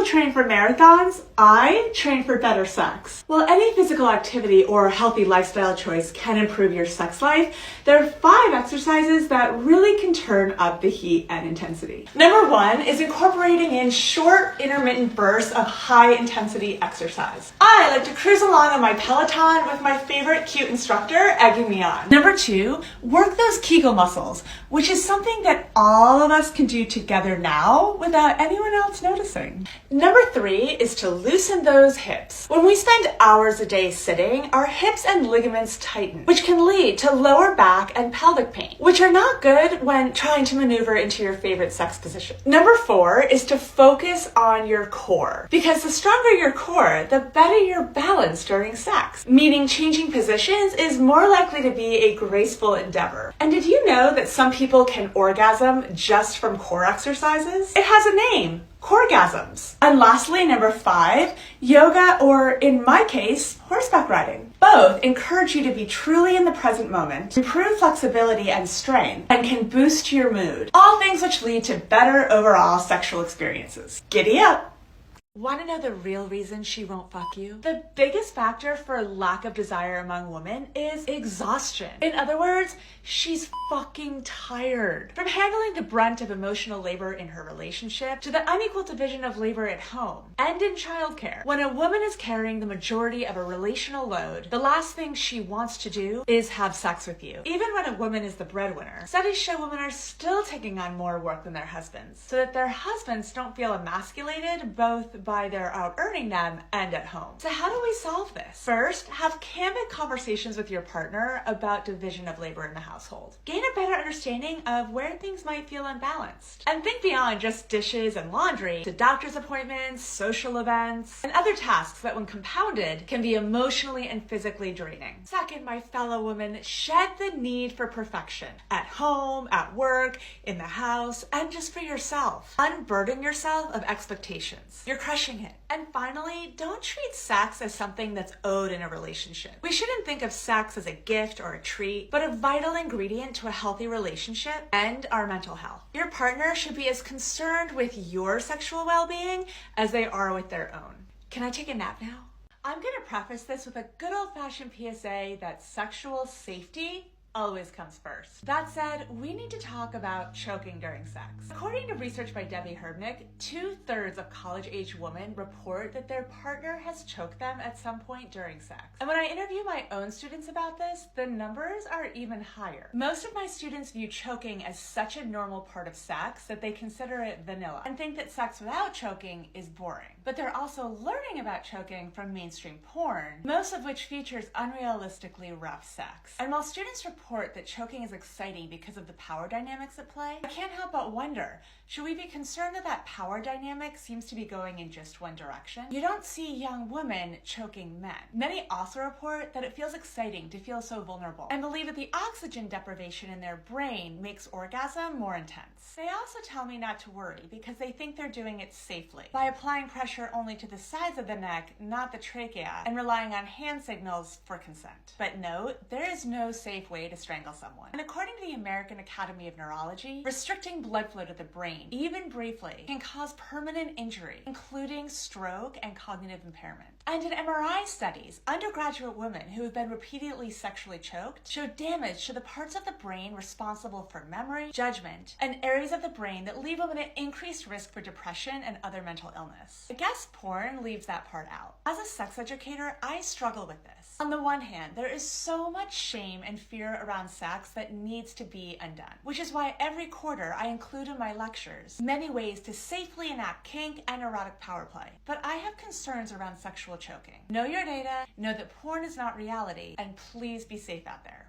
train for marathons, I train for better sex. While any physical activity or healthy lifestyle choice can improve your sex life, there are 5 exercises that really can turn up the heat and intensity. Number 1 is incorporating in short, intermittent bursts of high-intensity exercise. I like to cruise along on my Peloton with my favorite cute instructor egging me on. Number 2, work those Kegel muscles, which is something that all of us can do together now without anyone else noticing. Number 3 is to loosen those hips. When we spend hours a day sitting, our hips and ligaments tighten, which can lead to lower back and pelvic pain, which are not good when trying to maneuver into your favorite sex position. Number 4 is to focus on your core, because the stronger your core, the better your balance during sex, meaning changing positions is more likely to be a graceful endeavor. And did you know that some people can orgasm just from core exercises? It has a name. Coregasms. And lastly, number 5, yoga, or in my case, horseback riding. Both encourage you to be truly in the present moment, improve flexibility and strength, and can boost your mood. All things which lead to better overall sexual experiences. Giddy up! Want to know the real reason she won't fuck you? The biggest factor for lack of desire among women is exhaustion. In other words, she's fucking tired. From handling the brunt of emotional labor in her relationship to the unequal division of labor at home and in childcare. When a woman is carrying the majority of a relational load, the last thing she wants to do is have sex with you. Even when a woman is the breadwinner, studies show women are still taking on more work than their husbands, so that their husbands don't feel emasculated both by their out earning them and at home. So how do we solve this? First, have candid conversations with your partner about division of labor in the household. Gain a better understanding of where things might feel unbalanced. And think beyond just dishes and laundry to doctor's appointments, social events, and other tasks that when compounded can be emotionally and physically draining. Second, my fellow women, shed the need for perfection at home, at work, in the house, and just for yourself. Unburden yourself of expectations. You're crushing it. And finally, don't treat sex as something that's owed in a relationship. We shouldn't think of sex as a gift or a treat, but a vital ingredient to a healthy relationship and our mental health. Your partner should be as concerned with your sexual well-being as they are with their own. Can I take a nap now? I'm going to preface this with a good old-fashioned PSA that sexual safety always comes first. That said, we need to talk about choking during sex. According to research by Debbie Herbnick, 2/3 of college-age women report that their partner has choked them at some point during sex. And when I interview my own students about this, the numbers are even higher. Most of my students view choking as such a normal part of sex that they consider it vanilla and think that sex without choking is boring. But they're also learning about choking from mainstream porn, most of which features unrealistically rough sex. And while students report that choking is exciting because of the power dynamics at play, I can't help but wonder, should we be concerned that power dynamic seems to be going in just one direction? You don't see young women choking men. Many also report that it feels exciting to feel so vulnerable and believe that the oxygen deprivation in their brain makes orgasm more intense. They also tell me not to worry because they think they're doing it safely by applying pressure only to the sides of the neck, not the trachea, and relying on hand signals for consent. But note, there is no safe way to strangle someone. And according to the American Academy of Neurology, restricting blood flow to the brain, even briefly, can cause permanent injury, including stroke and cognitive impairment. And in MRI studies, undergraduate women who have been repeatedly sexually choked showed damage to the parts of the brain responsible for memory, judgment, and areas of the brain that leave women at increased risk for depression and other mental illness. I guess porn leaves that part out. As a sex educator, I struggle with this. On the one hand, there is so much shame and fear around sex that needs to be undone, which is why every quarter I include in my lectures many ways to safely enact kink and erotic power play. But I have concerns around sexual choking. Know your data, know that porn is not reality, and please be safe out there.